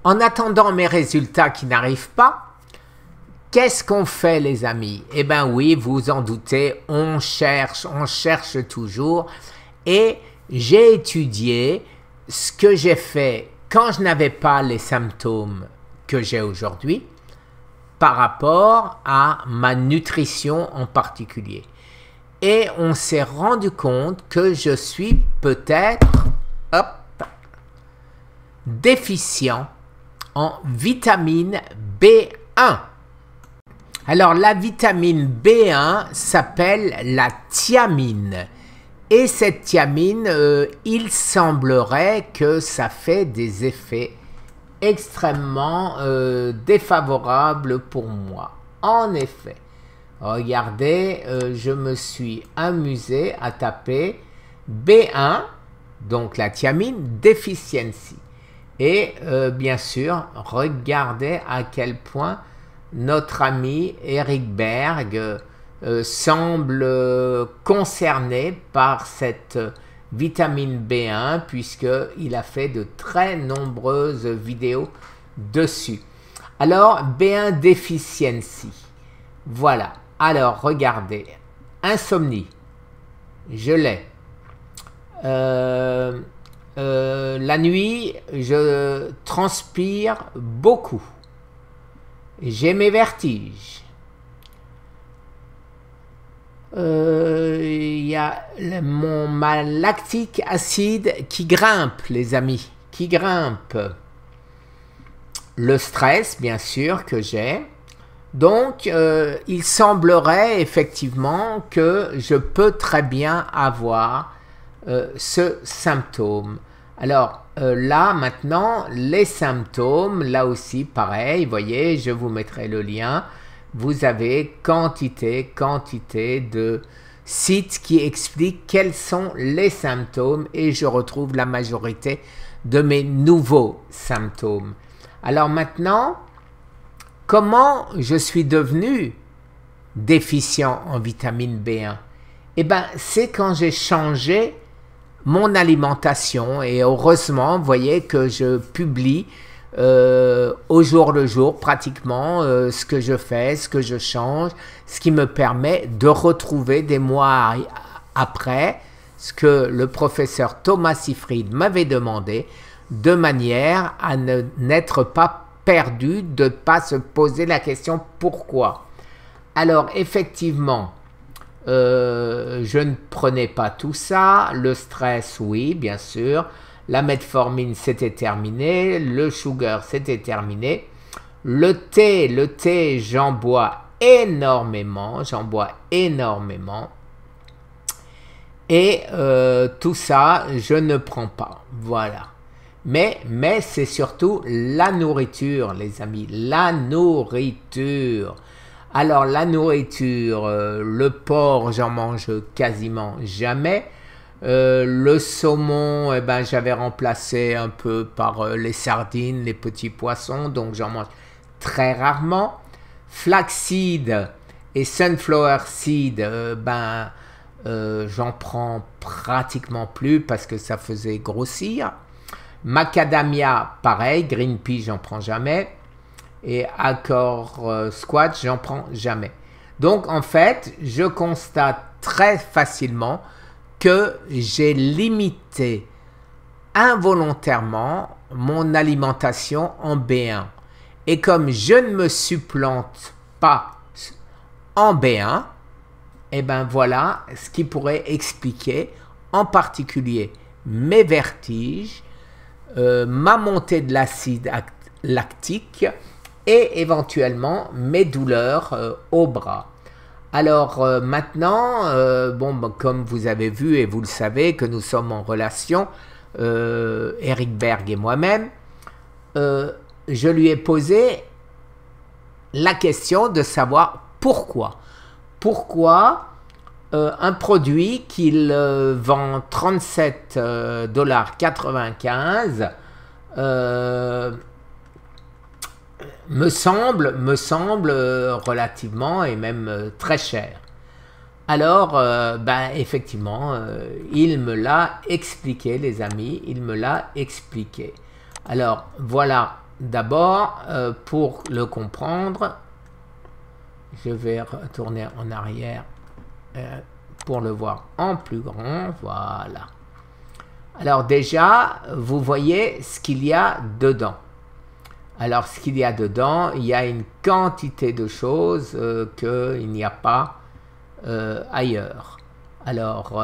En attendant mes résultats qui n'arrivent pas, qu'est-ce qu'on fait les amis? Eh bien oui, vous en doutez, on cherche toujours. Et j'ai étudié ce que j'ai fait quand je n'avais pas les symptômes que j'ai aujourd'hui par rapport à ma nutrition en particulier. Et on s'est rendu compte que je suis peut-être déficient en vitamine B1. Alors la vitamine B1 s'appelle la thiamine. Et cette thiamine, il semblerait que ça fait des effets extrêmement défavorables pour moi. En effet, regardez, je me suis amusé à taper B1, donc la thiamine deficiency. Et bien sûr, regardez à quel point notre ami Eric Berg semble concerné par cette vitamine B1 puisqu'il a fait de très nombreuses vidéos dessus. Alors, B1 deficiency. Voilà. Alors, regardez. Insomnie. Je l'ai. La nuit, je transpire beaucoup. J'ai mes vertiges. Il y a ma lactique acide qui grimpe, les amis, qui grimpe. Le stress, bien sûr, que j'ai. Donc, il semblerait effectivement que je peux très bien avoir ce symptôme. Alors, là, maintenant, les symptômes, là aussi, pareil, vous voyez, je vous mettrai le lien. Vous avez quantité de sites qui expliquent quels sont les symptômes et je retrouve la majorité de mes nouveaux symptômes. Alors maintenant, comment je suis devenu déficient en vitamine B1? Eh bien, c'est quand j'ai changé mon alimentation et heureusement, vous voyez que je publie au jour le jour pratiquement ce que je fais, ce que je change, ce qui me permet de retrouver des mois après ce que le professeur Thomas Seyfried m'avait demandé de manière à n'être pas perdu, de ne pas se poser la question pourquoi. Alors effectivement, je ne prenais pas tout ça, le stress oui bien sûr, la metformine c'était terminé, le sugar c'était terminé, le thé j'en bois énormément et tout ça je ne prends pas, voilà. Mais c'est surtout la nourriture les amis, la nourriture. Alors la nourriture, le porc j'en mange quasiment jamais. Le saumon, eh ben, j'avais remplacé un peu par les sardines, les petits poissons, donc j'en mange très rarement. Flaxseed et sunflower seed, j'en prends pratiquement plus parce que ça faisait grossir. Macadamia, pareil, green pea, j'en prends jamais. Et accord squash, j'en prends jamais. Donc en fait, je constate très facilement que j'ai limité involontairement mon alimentation en B1. Et comme je ne me supplante pas en B1, et ben voilà ce qui pourrait expliquer en particulier mes vertiges, ma montée de l'acide lactique et éventuellement mes douleurs au bras. Alors maintenant, comme vous avez vu et vous le savez que nous sommes en relation, Eric Berg et moi-même, je lui ai posé la question de savoir pourquoi. Pourquoi un produit qu'il vend 37,95 $, me semble relativement et même très cher. Alors, effectivement, il me l'a expliqué, les amis, il me l'a expliqué. Alors, voilà d'abord, pour le comprendre, je vais retourner en arrière pour le voir en plus grand. Voilà. Alors déjà, vous voyez ce qu'il y a dedans. Alors, ce qu'il y a dedans, il y a une quantité de choses qu'il n'y a pas ailleurs. Alors,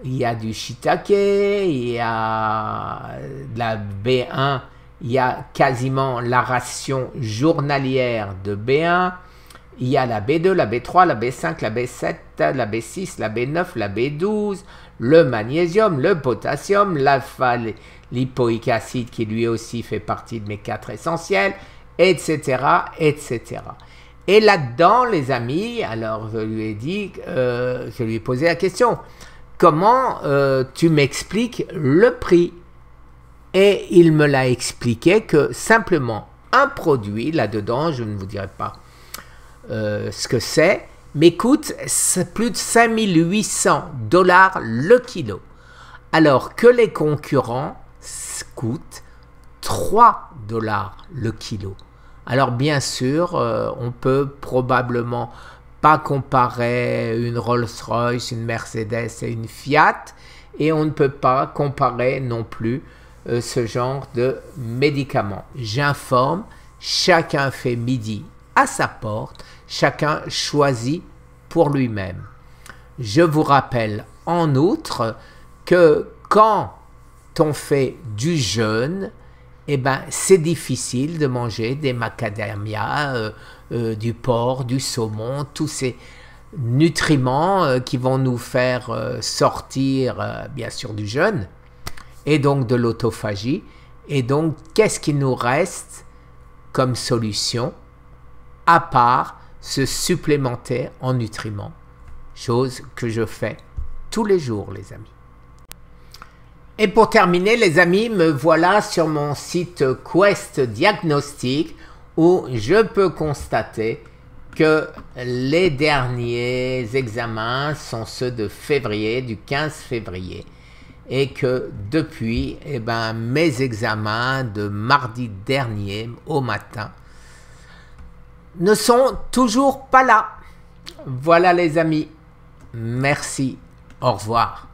il y a du shiitake, il y a de la B1, il y a quasiment la ration journalière de B1, il y a la B2, la B3, la B5, la B7, la B6, la B9, la B12, le magnésium, le potassium, l'alpha lipoïque acide qui lui aussi fait partie de mes 4 essentiels, etc., etc. Et là-dedans, les amis, alors je lui ai dit, je lui ai posé la question, comment tu m'expliques le prix? Et il me l'a expliqué que simplement un produit, là-dedans, je ne vous dirai pas ce que c'est, mais coûte plus de 5800 $ le kilo. Alors que les concurrents coûtent 3 $ le kilo. Alors bien sûr, on peut probablement pas comparer une Rolls-Royce, une Mercedes et une Fiat, et on ne peut pas comparer non plus ce genre de médicaments. J'informe, chacun fait midi à sa porte, chacun choisit pour lui-même. Je vous rappelle en outre que quand on fait du jeûne, eh ben, c'est difficile de manger des macadamias, du porc, du saumon, tous ces nutriments qui vont nous faire sortir bien sûr du jeûne et donc de l'autophagie. Et donc, qu'est-ce qu'il nous reste comme solution à part se supplémenter en nutriments, chose que je fais tous les jours, les amis. Et pour terminer, les amis, me voilà sur mon site Quest Diagnostic où je peux constater que les derniers examens sont ceux de février, du 15 février. Et que depuis, eh ben, mes examens de mardi dernier au matin ne sont toujours pas là. Voilà les amis. Merci. Au revoir.